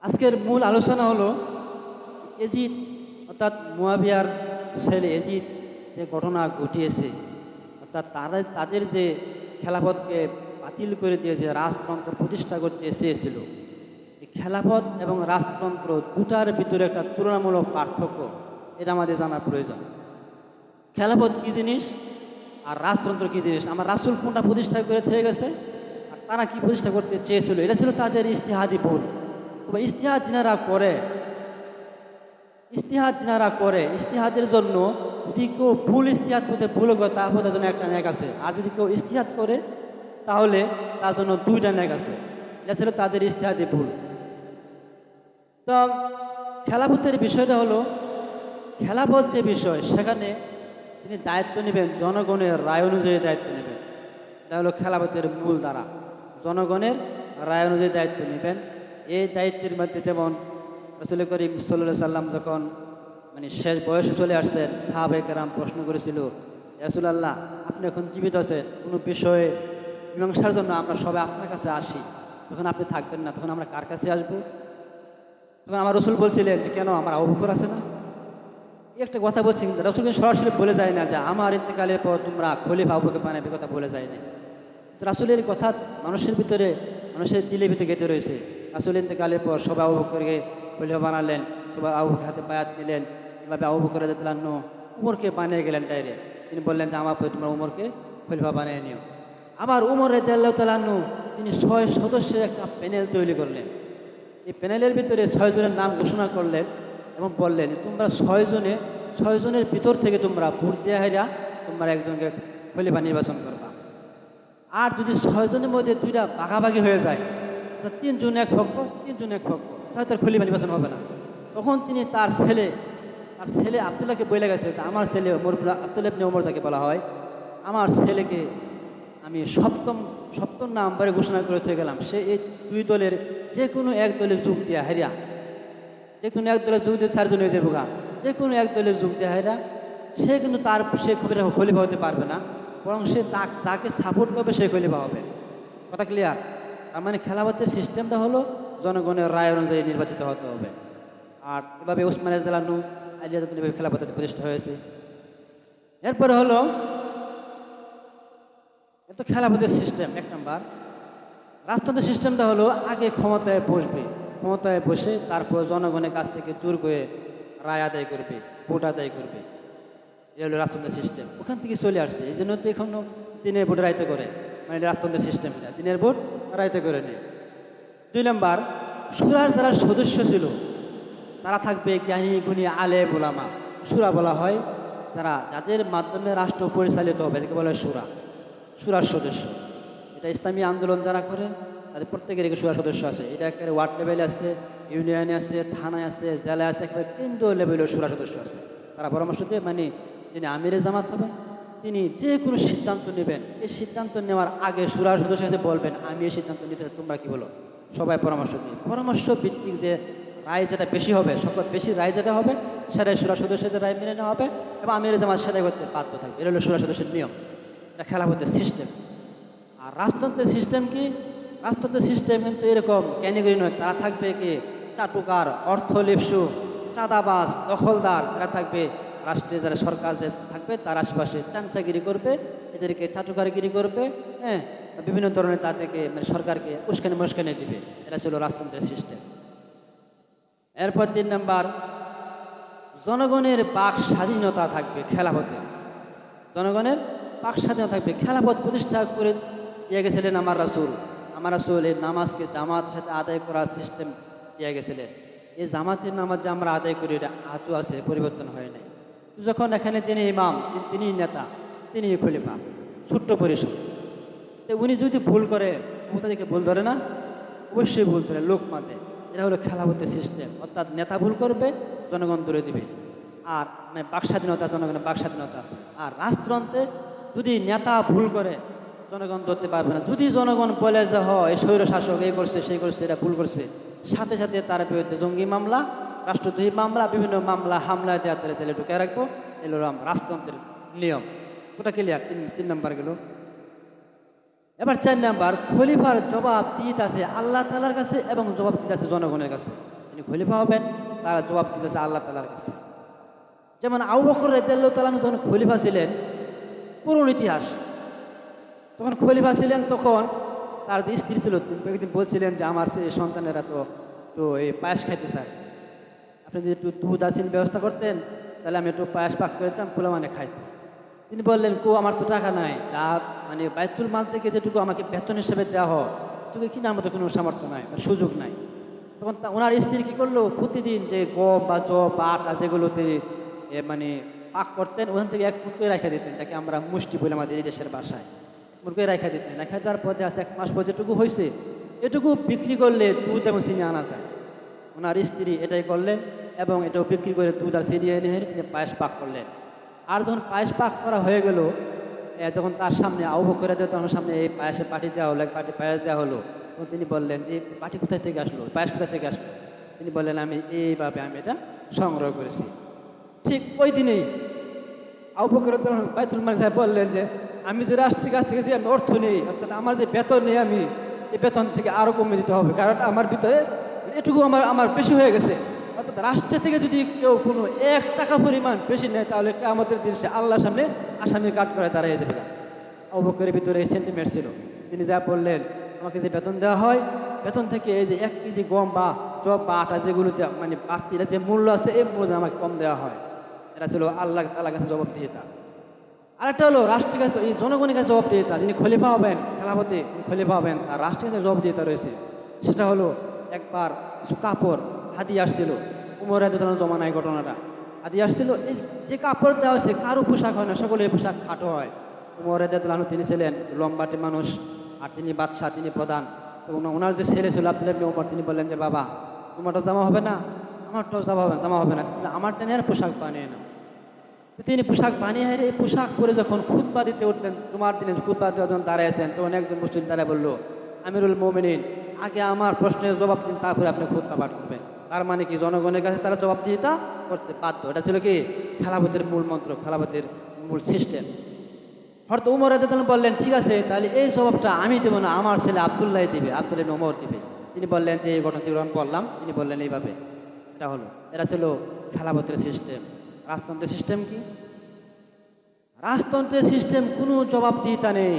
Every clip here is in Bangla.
আজকের মূল আলোচনা হলো এজিদ অর্থাৎ মুয়াবিয়ার ছেলে এজিদ যে ঘটনা ঘটিয়েছে, অর্থাৎ তাদের যে খেলাফতকে বাতিল করে দিয়ে যে রাজতন্ত্র প্রতিষ্ঠা করতে চেয়েছিল, এই খেলাফত এবং রাজতন্ত্র দুটার ভিতরে একটা তুলনামূলক পার্থক্য, এটা আমাদের জানার প্রয়োজন। খেলাফত কী জিনিস আর রাজতন্ত্র কী জিনিস, আমার রাসূল কোনটা প্রতিষ্ঠা করে থেকে গেছে আর তারা কি প্রতিষ্ঠা করতে চেয়েছিল, এটা ছিল তাদের ইজতিহাদি ভুল। তবে ইজতিহাদ যারা করে ইজতিহাদের জন্য যদি কেউ ভুল ইজতিহাদ করতে ভুল করে তাহলে তার জন্য একটা ন্যাক আছে, আর যদি কেউ ইজতিহাদ করে তাহলে তার জন্য দুইটা ন্যাক আছে। এটা ছিল তাদের ইজতিহাদি ভুল। তো খেলাফতের বিষয়টা হলো, খেলাফত যে বিষয় সেখানে তিনি দায়িত্ব নেবেন জনগণের রায় অনুযায়ী দায়িত্ব নেবেন। এটা হলো খেলাফতের মূল ধারা, জনগণের রায় অনুযায়ী দায়িত্ব নেবেন। এই দায়িত্বের মধ্যে যেমন রাসূল করিম সাল্লাল্লাহু আলাইহি সাল্লাম যখন শেষ বয়সে চলে আসছেন, সাহাবায়ে কেরাম প্রশ্ন করেছিল, ইয়া রাসূলুল্লাহ, আপনি এখন জীবিত আছেন, কোনো বিষয়ে মীমাংসার জন্য আমরা সবাই আপনার কাছে আসি, তখন আপনি থাকবেন না, তখন আমরা কার কাছে আসবো? তখন আমার রসুল বলছিলেন যে কেন, আমার আবু বকর আছে না? এই একটা কথা বলছি, কিন্তু রসুল সরাসরি বলে যায় না যে আমার ইন্তেকালের পর তোমরা খলিফা আবু বকর বানাবে, কথা বলে যায় না। রাসূলের কথা মানুষের ভিতরে, মানুষের দিলের ভিতরে গেঁথে রয়েছে। রাসূল ইন্তেকালের পর সবাই আবু বকরকে খলিফা বানালেন, সবাই আবু বকরের হাতে বায়াত নিলেন। এভাবে আবু বকর রাদিয়াল্লাহু আনহু উমরকে বানিয়ে গেলেন ডাইরেক্ট। তিনি বললেন যে আমার পরে তোমরা উমরকে খলিফা বানিয়ে নিও। আবার উমর রাদিয়াল্লাহু তাআলা আনহু তিনি 6 সদস্যের একটা প্যানেল তৈরি করলেন। এই প্যানেলের ভিতরে 6 জনের নাম ঘোষণা করলেন এবং বললেন তোমরা 6 জনের ভিতর থেকে তোমরা ভোট দেয়া হাইরা তোমরা একজনকে খলিফা নির্বাচন করবা। আর যদি 6 জনের মধ্যে দুইটা ভাগাভাগি হয়ে যায়, অর্থাৎ 3 জন এক পক্ষ 3 জন এক পক্ষ, তাহলে তার খলিফা নির্বাচন হবে না। তখন তিনি তার ছেলে আব্দুল্লাহকে বলে গেছে, আমার ছেলে আব্দুল্লাহ ইবনে ওমর যাকে বলা হয়, আমার ছেলেকে আমি সপ্তম নাম্বারে ঘোষণা করে থেকে গেলাম। সে এই দুই দলের যে কোনো এক দলে যোগ দেওয়া হারিয়া, যে কোনো এক দলে যোগ দিয়ে 4 জন হয়ে যাবো গা, যে কোনো এক দলে যোগ দেওয়া হারিয়া সে কিন্তু সে খলিফা হতে পারবে না, বরং সে যাকে সাপোর্ট করবে সে খলিফা হবে। কথা ক্লিয়ার? তার মানে খেলাফতের সিস্টেমটা হলো জনগণের রায় অনুযায়ী নির্বাচিত হতে হবে। আর এভাবে উসমান রাদিয়াল্লাহু আনহু আলী রাদিয়াল্লাহু আনহু খেলাফতের প্রতিষ্ঠা হয়েছে। এরপরে হলো এত খেলাফতের সিস্টেম। 1 নাম্বার রাজতন্ত্রের সিস্টেমটা হলো আগে ক্ষমতায় বসবে, ক্ষমতায় বসে তারপর জনগণের কাছ থেকে জোর করে রায় আদায় করবে, ভোট আদায় করবে। এই হলো রাজতন্ত্রের সিস্টেম, ওখান থেকে চলে আসছে। এই জন্য তো এখনো দিনের ভোটে রায়তে করে, রাজতন্ত্রের সিস্টেমটা দিনের ভোট রায়তে করে নেয়। 2 নাম্বার সুরার যারা সদস্য ছিল তারা থাকবে জ্ঞানী গুণী আলেম ওলামা। সুরা বলা হয় যাদের মাধ্যমে রাষ্ট্র পরিচালিত হবে, এটাকে বলা হয় সুরার সদস্য। এটা ইসলামী আন্দোলন যারা করে তাদের প্রত্যেকের সুরার সদস্য আছে। এটা একেবারে ওয়ার্ড লেভেলে আছে, ইউনিয়নে আছে, থানায় আছে, জেলায় আছে, একেবারে কেন্দ্রীয় লেভেলের সুরার সদস্য আছে। তারা পরামর্শ দিয়ে যিনি আমিরে জামাত হবেন তিনি যে কোনো সিদ্ধান্ত নেবেন, এই সিদ্ধান্ত নেওয়ার আগে সুরার সদস্য সাথে বলবেন আমি এই সিদ্ধান্ত নিতে চাই, তোমরা কি বলো? সবাই পরামর্শ দিয়ে পরামর্শ ভিত্তিক যে রায় যেটা বেশি হবে, সবচেয়ে বেশি রায় যেটা হবে সেটাই সুরা সদস্যদের রায় মেনে নেওয়া হবে এবং আমিরে জামাত সেটাই করতে বাধ্য থাকবে। এটা হলো সুরা সদস্যের নিয়ম। এটা খেলাফতের সিস্টেম। আর রাজতন্ত্রের সিস্টেম কি? রাজতন্ত্রের সিস্টেম কিন্তু এরকম ক্যানিগরি নয়। তারা থাকবে কি চাটুকার, অর্থলিপ্সু, চাঁদাবাজ, দখলদার। এরা থাকবে রাষ্ট্রে, যারা সরকার যে থাকবে তার আশেপাশে চামচাগিরি করবে, এদেরকে চাটুকারগিরি করবে, হ্যাঁ, বিভিন্ন ধরনের তাদেরকে সরকারকে উস্কানি মুস্কানি দিবে। এটা ছিল রাজতন্ত্রের সিস্টেম। এরপর 3 নাম্বার জনগণের বাক স্বাধীনতা থাকবে খেলাফতে। জনগণের বাক স্বাধীনতা থাকবে। খেলাফত প্রতিষ্ঠা করে দিয়ে গেছিলেন আমার রাসূল এই নামাজকে জামাতের সাথে আদায় করার সিস্টেম দিয়ে গেছিলেন। এই জামাতের নামাজ যে আমরা আদায় করি এটা আজও আছে, পরিবর্তন হয় নাই। যখন এখানে যিনি ইমাম, তিনি নেতা, তিনি খলিফা, ছোট্ট পরিষদ, উনি যদি ভুল করে তাদেরকে ভুল ধরে না? অবশ্যই ভুল ধরে, লোক মাতে। এটা হলো খেলাফতের সিস্টেম। অর্থাৎ নেতা ভুল করবে, জনগণ ধরে দিবে। আর বাক স্বাধীনতা, জনগণের বাক স্বাধীনতা আছে। আর রাজতন্ত্রে যদি নেতা ভুল করে জনগণ ধরতে পারবে না। যদি জনগণ বলে যে এই স্বৈর শাসক এই করছে সেই করছে, এটা ভুল করছে, সাথে সাথে তার বিরুদ্ধে জঙ্গি মামলা, রাষ্ট্রদ্রোহী মামলা, বিভিন্ন মামলা হামলা দেওয়া তেলে ঢুকে রাখবো। এলো রাজতন্ত্রের নিয়ম। ওটা ক্লিয়ার? 3 নাম্বার গেল। এবার 4 নাম্বার খলিফার জবাব দিতে আছে আল্লাহ তাআলার কাছে এবং জবাব দিতে আছে জনগণের কাছে। যিনি খলিফা হবেন তারা জবাব দিতেছে আল্লাহ তাআলার কাছে। যেমন আবু বকর রাদিয়াল্লাহু তাআলা যখন খলিফা ছিলেন, পুরনো ইতিহাস, তখন খলিফা ছিলেন, তখন তার যে স্ত্রী ছিল একদিন বলছিলেন যে আমার সন্তানেরা তো এই পায়েস খাইতে চায়, আপনি যদি একটু দুধ আচিন ব্যবস্থা করতেন তাহলে আমি একটু পায়েস পাক করে দিতাম, পোলা মানে খাইতাম। তিনি বললেন, আমার তো টাকা নাই, যা মানে বাইতুল মাল থেকে যেটুকু আমাকে বেতন হিসেবে দেওয়া হয় এটুকু কিনার মতো কোনো সামর্থ্য নাই বা সুযোগ নাই। তখন ওনার স্ত্রী কী করলো, প্রতিদিন যে গম বা জব বা আটা যেগুলোতে মানে পাক করতেন ওখান থেকে এক মুঠ করে রেখে দিতেন, যাকে আমরা মুষ্টি বলে আমাদের এই দেশের ভাষায়, মুঠ করে রেখে দিতেন। রেখে দেওয়ার পরে আজ 1 মাস পর যেটুকু হয়েছে এটুকু বিক্রি করলে দুধ এবং চিনি আনা যায়। ওনার স্ত্রী এটাই করলেন এবং এটাও বিক্রি করে দুধ আর চিনি এনে তিনি পায়েস পাক করলেন। আর যখন পায়েস পাক করা হয়ে গেল, যখন তার সামনে আবু বকর রাদিয়াল্লাহু তাআলার সামনে এই পায়েসের পাটি দেওয়া হলো, এক পাটি পায়েস দেওয়া হলো, তখন তিনি বললেন যে পাটি কোথায় থেকে আসলো, পায়েস কোথায় থেকে আসলো? তিনি বললেন, আমি এইভাবে আমি এটা সংগ্রহ করেছি। ঠিক ওই দিনেই আবু বকর রাদিয়াল্লাহু তাআলা বাইতুল মাল সাহেব বললেন যে আমি যে রাষ্ট্রের কাছ থেকে যে আমি অর্থ নেই, অর্থাৎ আমার যে বেতন নেই, আমি এই বেতন থেকে আরও কমে দিতে হবে, কারণ আমার ভিতরে এটুকু আমার বেশি হয়ে গেছে। অর্থাৎ রাষ্ট্র থেকে যদি কেউ কোনো 1 টাকা পরিমাণ বেশি নেয় তাহলে আমাদের দিন সে আল্লাহর সামনে আসামি কাঠ করে দাঁড়িয়ে দেবে। আবু বকরের ভিতরে এই সেন্টিমেন্ট ছিল। তিনি যা বললেন, আমাকে যে বেতন দেওয়া হয়, বেতন থেকে এই যে 1 কেজি গম বা জব বা আটা যেগুলোতে মানে বাড়তিরা যে মূল্য আছে এই মূল্য আমাকে কম দেওয়া হয়। এটা ছিল আল্লাহ তাআলার কাছে জবাবদিহিতা। আরেকটা হলো রাষ্ট্রের কাছে, এই জনগণের কাছে জবাবদিহিতা। যিনি খলিফা হবেন, খেলাফতে খলিফা হবেন, তার রাষ্ট্রের কাছে জবাবদিহিতা রয়েছে। সেটা হলো একবার কিছু কাপড় হাদিয়া আসছিল, উমর রাদিয়াল্লাহু তাআলার জমানায় ঘটনাটা। হাদিয়া আসছিল, এই যে কাপড় দেওয়া হয়েছে কারো পোশাক হয় না, সকলের পোশাক খাটো হয়। উমর রাদিয়াল্লাহু তাআলা তিনি ছিলেন লম্বাটে মানুষ, আর তিনি বাদশাহ, তিনি প্রধান। এবং ওনার যে ছেলে ছিল আব্দুল্লাহ ইবনে উমর, তিনি বললেন যে বাবা তোমারটাও জামা হবে না, আমারটাও জামা হবে না, আমারটা নিয়ে পোশাক বানিয়ে না। তিনি পোশাক বানিয়ে এই পোশাক পরে যখন খুতবা দিতে উঠলেন, তোমার দিনে খুতবা দেওয়া যখন দাঁড়িয়েছেন, তখন একজন মুসলিম দাঁড়ায় বলল, আমিরুল মুমিনিন, আগে আমার প্রশ্নের জবাব দিন, তারপরে আপনি খুতবা পাঠ করবেন। তার মানে কি জনগণের কাছে তারা জবাবদিহিতা করতে বাধ্য। এটা ছিল কি খেলাফতের মূল মন্ত্র, খেলাফতের মূল সিস্টেম। হয়তো উমর রাদিয়াল্লাহু তাআলা বললেন, ঠিক আছে তাহলে এই জবাবটা আমি দেবো না, আমার ছেলে আব্দুল্লাহ দিবে, আব্দুল্লাহ ইবনে উমর দিবে। তিনি বললেন যে এই ঘটনা যেগুলো বললাম, তিনি বললেন এইভাবে। এটা হলো, এটা ছিল খেলাফতের সিস্টেম। রাজতন্ত্রের সিস্টেম কি? রাজতন্ত্রের সিস্টেম কোনো জবাবদিহিতা নেই।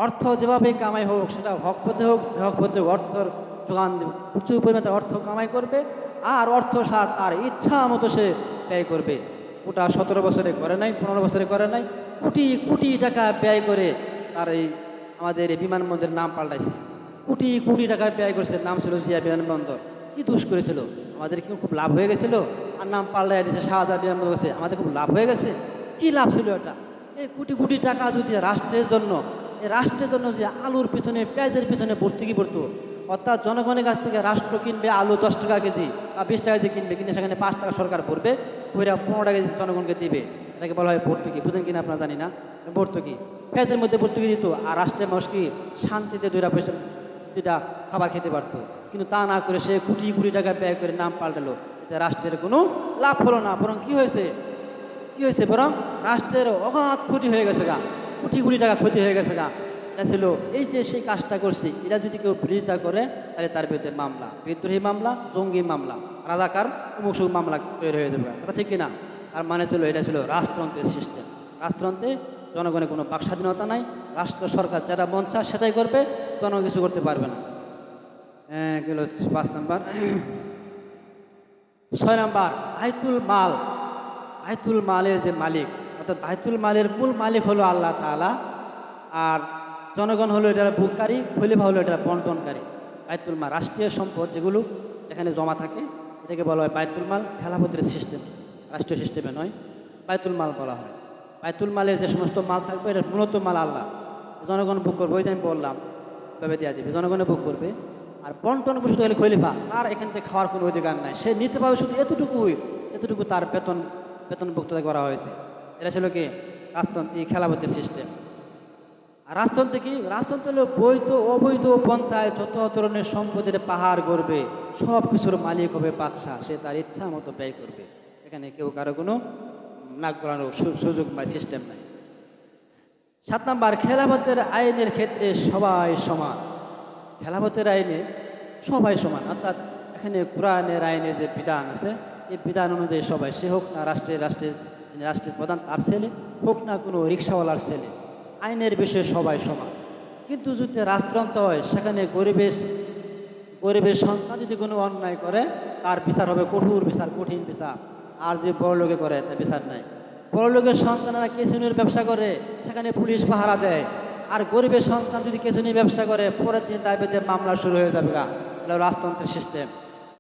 অর্থ যেভাবে কামাই হোক, সেটা হক পথে হোক হক পথে হোক, অর্থর যোগান দেবে, প্রচুর পরিমাণে অর্থ কামাই করবে, আর অর্থ সার তার ইচ্ছা মতো সে ব্যয় করবে। ওটা 17 বছরে করে নাই, 15 বছরে করে নাই, কোটি কোটি টাকা ব্যয় করে তার এই আমাদের এই বিমানবন্দরের নাম পাল্টাইছে। কোটি কোটি টাকা ব্যয় করেছে, নাম ছিল জিয়া বিমানবন্দর। কি দোষ করেছিল? আমাদের কি খুব লাভ হয়ে গেছিল? আর নাম পাল্টাই দিয়েছে শাহজাহান বিমানবন্দর করেছে, আমাদের খুব লাভ হয়ে গেছে? কি লাভ ছিল এটা? এই কোটি কোটি টাকা যদি রাষ্ট্রের জন্য, এই রাষ্ট্রের জন্য যে আলুর পিছনে পেঁয়াজের পিছনে ভর্তুকি পড়তো, অর্থাৎ জনগণের কাছ থেকে রাষ্ট্র কিনবে আলু 10 টাকা কেজি বা 20 টাকা কেজি কিনবে, কিনে সেখানে 5 টাকা সরকার ভরবে, ওইরা 15 টাকা কেজি জনগণকে দিবে। এটাকে বলা হয় ভর্তুকি। বুঝেন কিনা আপনারা জানি না, ভর্তুকি। পেঁয়াজের মধ্যে ভর্তুকি দিত, আর রাষ্ট্রের মানুষ কি শান্তিতে 2 পয়সা 2টা খাবার খেতে পারতো। কিন্তু তা না করে সে কোটি কোটি টাকা ব্যয় করে নাম পাল্টালো, এতে রাষ্ট্রের কোনো লাভ হলো না, বরং কি হয়েছে, বরং রাষ্ট্রের অগাধ ক্ষতি হয়ে গেছে গা, কোটি কোটি টাকা ক্ষতি হয়ে গেছে গা। এটা ছিল এই যে সেই কাজটা করছি, এটা যদি কেউ বিরোধিতা করে তাহলে তার বিরুদ্ধে মামলা, বিদ্রোহী মামলা, জঙ্গি মামলা, রাজাকার অমুক মামলা তৈরি হয়ে যাবে। কথা ঠিক কিনা? আর মানে ছিল এটা ছিল রাজতন্ত্রের সিস্টেম। রাজতন্ত্রে জনগণের কোনো বাক স্বাধীনতা নাই, রাষ্ট্র সরকার যেটা মন চায় সেটাই করবে, জনগণ কিছু করতে পারবে না। গেল 5 নাম্বার। 6 নাম্বার বাইতুল মাল। বাইতুল মালের যে মালিক, অর্থাৎ বাইতুল মালের মূল মালিক হলো আল্লাহ তাআলা, আর জনগণ হলো এটার বুককারী, খলিফা হলো এটার বন্টনকারী। বাইতুল মাল রাষ্ট্রীয় সম্পদ যেগুলো যেখানে জমা থাকে, এটাকে বলা হয় বাইতুল মাল। খেলাফতের সিস্টেম, রাষ্ট্রীয় সিস্টেমে নয়, বাইতুল মাল বলা হয়। বাইতুল মালের যে সমস্ত মাল থাকবে এটা মূলত মাল আল্লাহ, জনগণ ভোগ করবে। ওই যে আমি বললাম তবে দেওয়া দেবে, জনগণে ভোগ করবে। আর বন্টন শুধু হলে খলিফা, তার এখান থেকে খাওয়ার কোনো অধিকার নাই, সে নিতে পারবে শুধু এতটুকু তার বেতনভুক্ত করা হয়েছে। এটা ছিল কি রাজতন্ত্র, খেলাফতের সিস্টেম। আর রাজতন্ত্রে কি? রাজতন্ত্র হলো বৈধ অবৈধ পন্থায় যত ধরনের সম্পদের পাহাড় গড়বে, সব কিছুর মালিক হবে বাদশাহ, সে তার ইচ্ছা মতো ব্যয় করবে। এখানে কেউ কারো কোনো নাক গলানোর সুযোগ বা সিস্টেম নাই। 7 নাম্বার খেলাফতের আইনের ক্ষেত্রে সবাই সমান। খেলাফতের আইনে সবাই সমান, অর্থাৎ এখানে কোরআনের আইনের যে বিধান আছে এই বিধান অনুযায়ী সবাই, সে হোক না যিনি রাষ্ট্রের প্রধান তার ছেলে, হোক না কোনো রিক্সাওয়ালার ছেলে, আইনের বিষয়ে সবাই সমান। কিন্তু যদি রাষ্ট্রায়ত্ত হয় সেখানে গরিবের সন্তান যদি কোনো অন্যায় করে তার বিচার হবে কঠোর বিচার, কঠিন বিচার। আর যদি বড় লোকে করে তার বিচার নাই। বড় লোকের সন্তানরা কেসুনির ব্যবসা করে সেখানে পুলিশ পাহারা দেয়, আর গরিবের সন্তান যদি কেসুনি ব্যবসা করে পরের দিন তার বিরুদ্ধে মামলা শুরু হয়ে যাবে। এটা রাজতন্ত্রের সিস্টেম।